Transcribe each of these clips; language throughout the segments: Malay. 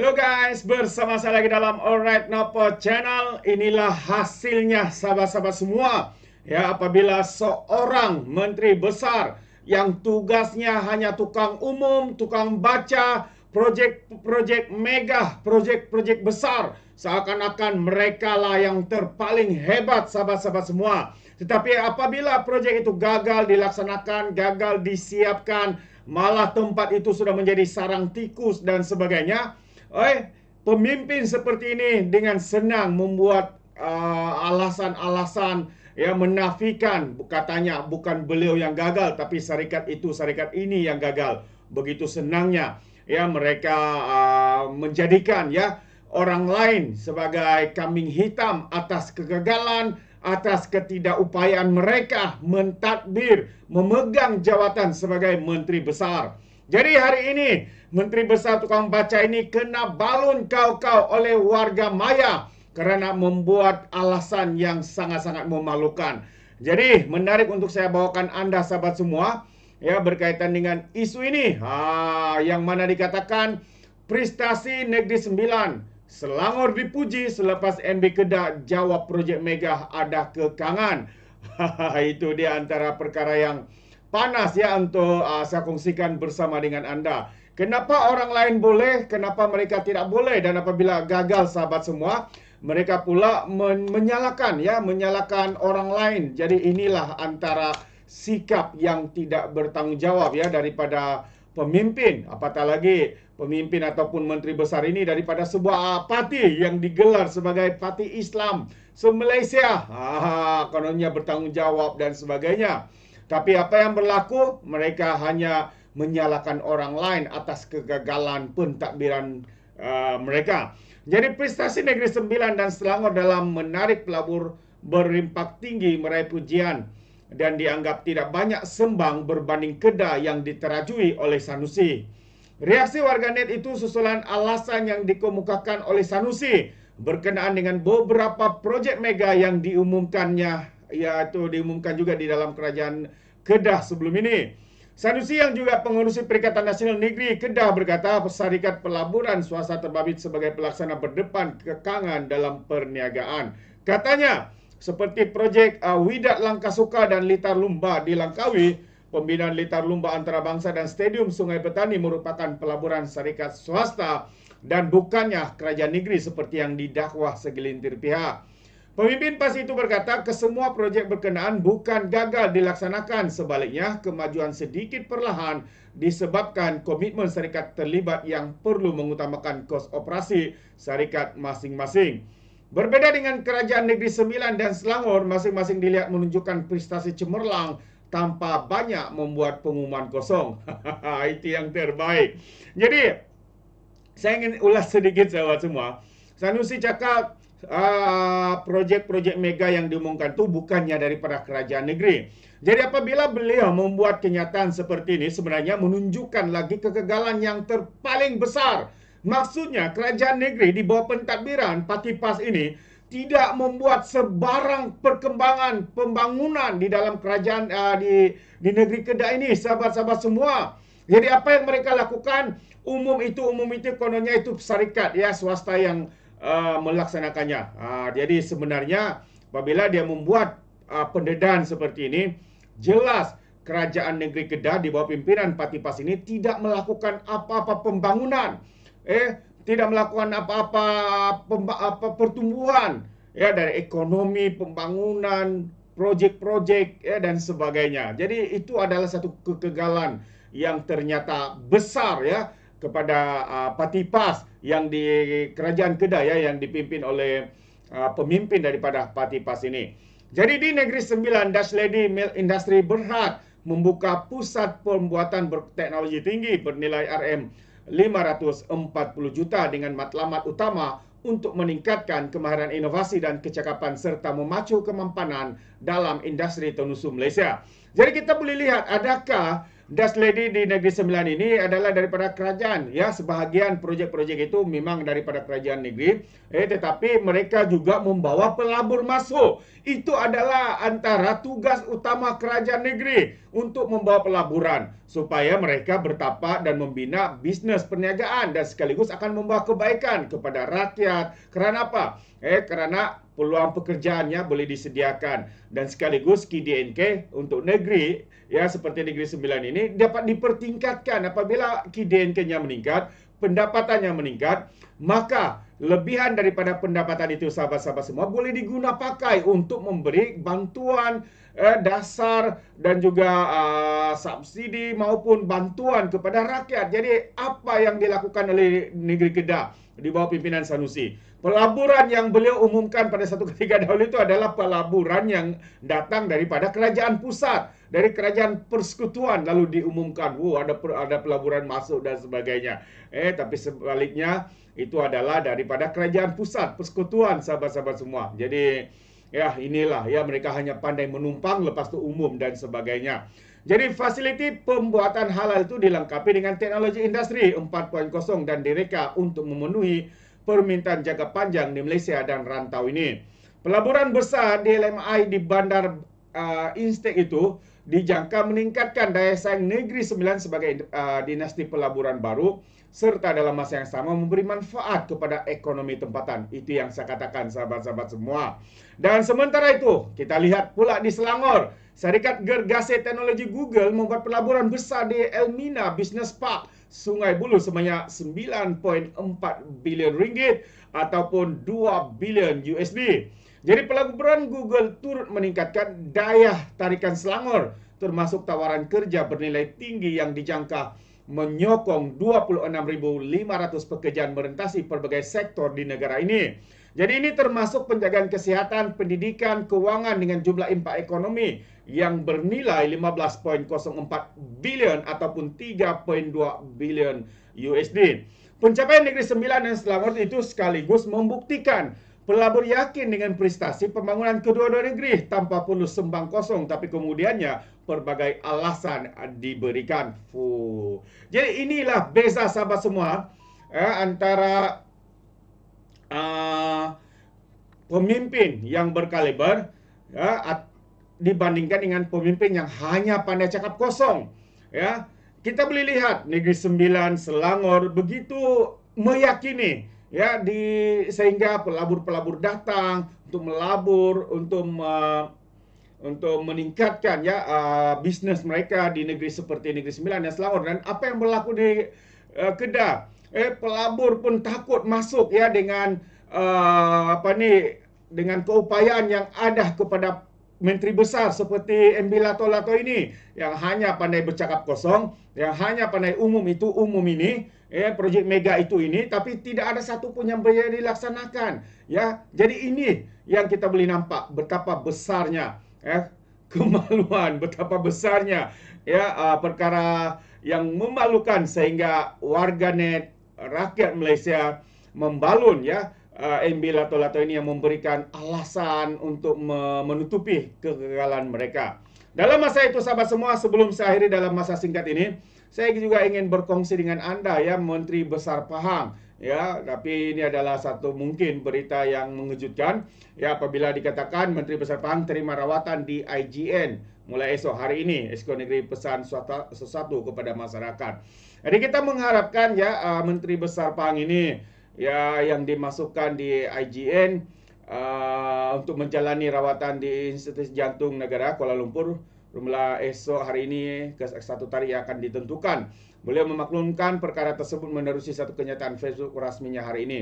Hello guys, bersama saya lagi dalam Alright Nopo Channel. Inilah hasilnya sahabat-sahabat semua. Ya, apabila seorang menteri besar yang tugasnya hanya tukang umum, tukang baca, projek-projek mega, projek-projek besar, seakan-akan mereka lah yang terpaling hebat sahabat-sahabat semua. Tetapi apabila projek itu gagal dilaksanakan, gagal disiapkan, malah tempat itu sudah menjadi sarang tikus dan sebagainya. Pemimpin seperti ini dengan senang membuat alasan-alasan yang menafikan, katanya bukan beliau yang gagal, tapi syarikat itu, syarikat ini yang gagal. Begitu senangnya ya mereka menjadikan ya orang lain sebagai kambing hitam atas kegagalan, atas ketidakupayaan mereka mentadbir, memegang jawatan sebagai menteri besar. Jadi hari ini Menteri Besar tukang baca ini kena balun kau-kau oleh warga maya karena membuat alasan yang sangat-sangat memalukan. Jadi menarik untuk saya bawakan Anda sahabat semua ya berkaitan dengan isu ini. Yang mana dikatakan prestasi Negeri Sembilan, Selangor dipuji selepas MB Kedah jawab projek mega ada kekangan. Itu dia antara perkara yang panas ya untuk saya kongsikan bersama dengan Anda. Kenapa orang lain boleh, kenapa mereka tidak boleh? Dan apabila gagal sahabat semua, mereka pula menyalahkan orang lain. Jadi inilah antara sikap yang tidak bertanggung jawab ya daripada pemimpin, apatah lagi pemimpin ataupun menteri besar ini daripada sebuah parti yang digelar sebagai parti Islam se-Malaysia. Kononnya bertanggung jawab dan sebagainya. Tapi apa yang berlaku? Mereka hanya menyalahkan orang lain atas kegagalan pentadbiran mereka. Jadi prestasi Negeri Sembilan dan Selangor dalam menarik pelabur berimpak tinggi meraih pujian dan dianggap tidak banyak sembang berbanding Kedah yang diterajui oleh Sanusi. Reaksi warganet itu susulan alasan yang dikemukakan oleh Sanusi berkenaan dengan beberapa projek mega yang diumumkannya, yaitu diumumkan juga di dalam kerajaan Kedah sebelum ini. Sanusi yang juga pengurusi Perikatan Nasional Negeri Kedah berkata syarikat pelaburan swasta terbabit sebagai pelaksana berdepan kekangan dalam perniagaan. Katanya, seperti projek Widat Langkasuka dan Litar Lumba di Langkawi, pembinaan Litar Lumba antarabangsa dan Stadium Sungai Petani merupakan pelaburan syarikat swasta dan bukannya kerajaan negeri seperti yang didakwah segelintir pihak. Pemimpin PAS itu berkata kesemua projek berkenaan bukan gagal dilaksanakan, sebaliknya kemajuan sedikit perlahan disebabkan komitmen syarikat terlibat yang perlu mengutamakan kos operasi syarikat masing-masing. Berbeda dengan kerajaan Negeri Sembilan dan Selangor, masing-masing dilihat menunjukkan prestasi cemerlang tanpa banyak membuat pengumuman kosong. Itu yang terbaik. Jadi, saya ingin ulas sedikit sahabat semua. Sanusi cakap projek-projek mega yang diumumkan itu bukannya daripada kerajaan negeri. Jadi apabila beliau membuat kenyataan seperti ini sebenarnya menunjukkan lagi kegagalan yang terpaling besar. Maksudnya kerajaan negeri di bawah pentadbiran Parti PAS ini tidak membuat sebarang perkembangan pembangunan di dalam kerajaan di negeri Kedah ini sahabat-sahabat semua. Jadi apa yang mereka lakukan umum itu kononnya itu syarikat ya swasta yang melaksanakannya. Jadi sebenarnya apabila dia membuat pendedahan seperti ini, jelas kerajaan negeri Kedah di bawah pimpinan Parti PAS ini tidak melakukan apa-apa pembangunan, tidak melakukan apa-apa pertumbuhan ya dari ekonomi, pembangunan, projek-projek ya dan sebagainya. Jadi itu adalah satu kegagalan yang ternyata besar ya kepada Parti PAS yang di kerajaan Kedah ya yang dipimpin oleh pemimpin daripada Parti PAS ini. Jadi di Negeri Sembilan, Dutch Lady Milk Industry berhak membuka pusat pembuatan berteknologi tinggi bernilai RM 540 juta dengan matlamat utama untuk meningkatkan kemahiran inovasi dan kecakapan serta memacu kemampanan dalam industri tenusu Malaysia. Jadi kita boleh lihat adakah Das Lady di Negeri Sembilan ini adalah daripada kerajaan. Ya, sebahagian projek-projek itu memang daripada kerajaan negeri. Tetapi mereka juga membawa pelabur masuk. Itu adalah antara tugas utama kerajaan negeri untuk membawa pelaburan supaya mereka bertapak dan membina bisnes perniagaan dan sekaligus akan membawa kebaikan kepada rakyat. Kerana apa? Kerana peluang pekerjaannya boleh disediakan dan sekaligus KDNK untuk negeri ya seperti Negeri Sembilan ini dapat dipertingkatkan. Apabila KDNK-nya meningkat, pendapatannya meningkat, maka lebihan daripada pendapatan itu sahabat-sahabat semua boleh diguna pakai untuk memberi bantuan dasar dan juga subsidi maupun bantuan kepada rakyat. Jadi apa yang dilakukan oleh negeri Kedah di bawah pimpinan Sanusi? Pelaburan yang beliau umumkan pada satu ketika dahulu itu adalah pelaburan yang datang daripada kerajaan pusat, dari kerajaan persekutuan, lalu diumumkan, ada pelaburan masuk dan sebagainya. Tapi sebaliknya itu adalah daripada kerajaan pusat, persekutuan, sahabat-sahabat semua. Jadi ya inilah ya, mereka hanya pandai menumpang lepas itu umum dan sebagainya. Jadi fasiliti pembuatan halal itu dilengkapi dengan teknologi industri 4.0 dan direka untuk memenuhi permintaan jangka panjang di Malaysia dan rantau ini. Pelaburan besar di LMI di Bandar Instek itu dijangka meningkatkan daya saing Negeri Sembilan sebagai dinasti pelaburan baru serta dalam masa yang sama memberi manfaat kepada ekonomi tempatan. Itu yang saya katakan sahabat-sahabat semua. Dan sementara itu, kita lihat pula di Selangor, Syarikat Gergasi Teknologi Google membuat pelaburan besar di Elmina Business Park, Sungai Buloh sebanyak 9.4 bilion ringgit ataupun 2 bilion USD. Jadi pelaburan Google turut meningkatkan daya tarikan Selangor, termasuk tawaran kerja bernilai tinggi yang dijangka menyokong 26.500 pekerjaan merentasi pelbagai sektor di negara ini. Jadi ini termasuk penjagaan kesihatan, pendidikan, keuangan dengan jumlah impak ekonomi yang bernilai 15.04 bilion ataupun 3.2 bilion USD. Pencapaian Negeri Sembilan dan Selangor itu sekaligus membuktikan pelabur yakin dengan prestasi pembangunan kedua-dua negeri tanpa perlu sembang kosong, tapi kemudiannya pelbagai alasan diberikan. Jadi inilah beza sahabat semua antara pemimpin yang berkaliber dibandingkan dengan pemimpin yang hanya pandai cakap kosong. Ya, kita boleh lihat Negeri Sembilan, Selangor begitu meyakini ya sehingga pelabur-pelabur datang untuk melabur, untuk meningkatkan ya bisnes mereka di negeri seperti Negeri Sembilan dan Selangor. Dan apa yang berlaku di Kedah, pelabur pun takut masuk ya dengan dengan keupayaan yang ada kepada menteri besar seperti MB Lato-Lato ini yang hanya pandai bercakap kosong, yang hanya pandai umum ini, projek mega ini, tapi tidak ada satu pun yang boleh dilaksanakan. Ya, jadi ini yang kita boleh nampak betapa besarnya kemaluan, betapa besarnya ya perkara yang memalukan sehingga warganet rakyat Malaysia membalun ya MB Lato-Lato ini yang memberikan alasan untuk menutupi kegagalan mereka. Dalam masa itu sahabat semua, sebelum saya akhiri dalam masa singkat ini, saya juga ingin berkongsi dengan anda ya Menteri Besar Pahang ya, tapi ini adalah satu mungkin berita yang mengejutkan ya apabila dikatakan Menteri Besar Pahang terima rawatan di IGN mulai esok hari ini. Esko Negeri pesan sesuatu kepada masyarakat. Jadi kita mengharapkan ya Menteri Besar Pahang ini ya yang dimasukkan di IGN untuk menjalani rawatan di Institut Jantung Negara Kuala Lumpur mulai esok hari ini ke satu tarikh yang akan ditentukan. Beliau memaklumkan perkara tersebut menerusi satu kenyataan Facebook rasminya hari ini.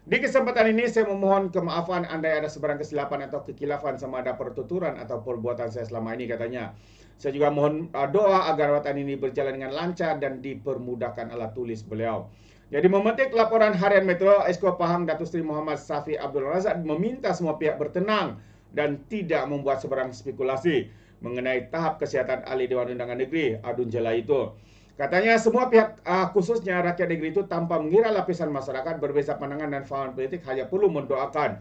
Di kesempatan ini saya memohon kemaafan andai ada sebarang kesilapan atau kekilafan sama ada pertuturan atau perbuatan saya selama ini, katanya. Saya juga mohon doa agar rawatan ini berjalan dengan lancar dan dipermudahkan, alat tulis beliau. Jadi memetik laporan harian Metro, Esko Pahang Datuk Seri Muhammad Safi Abdul Razak meminta semua pihak bertenang dan tidak membuat sebarang spekulasi mengenai tahap kesihatan ahli Dewan Undangan Negeri Adun Jela itu. Katanya semua pihak khususnya rakyat negeri itu tanpa mengira lapisan masyarakat berbeza pandangan dan faham politik hanya perlu mendoakan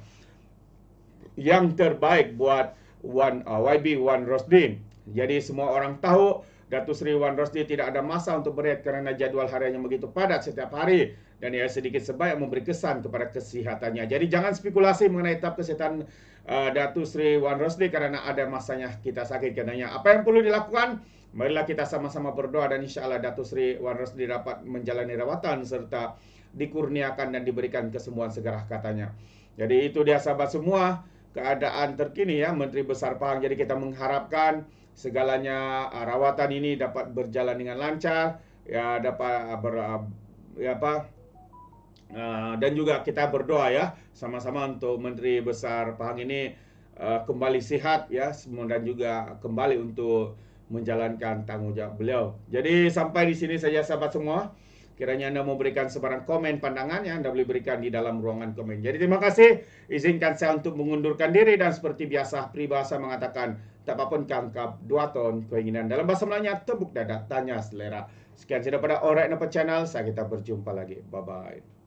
yang terbaik buat YB Wan Rosdin. Jadi semua orang tahu Datuk Seri Wan Rosli tidak ada masa untuk berehat kerana jadual hariannya begitu padat setiap hari dan ia sedikit sebanyak memberi kesan kepada kesihatannya. Jadi jangan spekulasi mengenai tahap kesihatan Datuk Seri Wan Rosli kerana ada masanya kita sakit katanya. Apa yang perlu dilakukan? Marilah kita sama-sama berdoa dan insya-Allah Datuk Seri Wan Rosli dapat menjalani rawatan serta dikurniakan dan diberikan kesembuhan segera katanya. Jadi itu dia sahabat semua keadaan terkini ya Menteri Besar Pahang. Jadi kita mengharapkan segalanya rawatan ini dapat berjalan dengan lancar ya, dapat dan juga kita berdoa ya sama-sama untuk Menteri Besar Pahang ini kembali sihat ya dan juga kembali untuk menjalankan tanggungjawab beliau. Jadi sampai di sini saja sahabat semua. Kiranya Anda memberikan sebarang komen pandangan yang Anda boleh berikan di dalam ruangan komen. Jadi terima kasih. Izinkan saya untuk mengundurkan diri dan seperti biasa peribahasa mengatakan tak apa pun kangkap 2 ton keinginan. Dalam bahasa Melayunya tepuk dada tanya selera. Sekian saja daripada Alright Nampak Channel. Saya kita berjumpa lagi. Bye bye.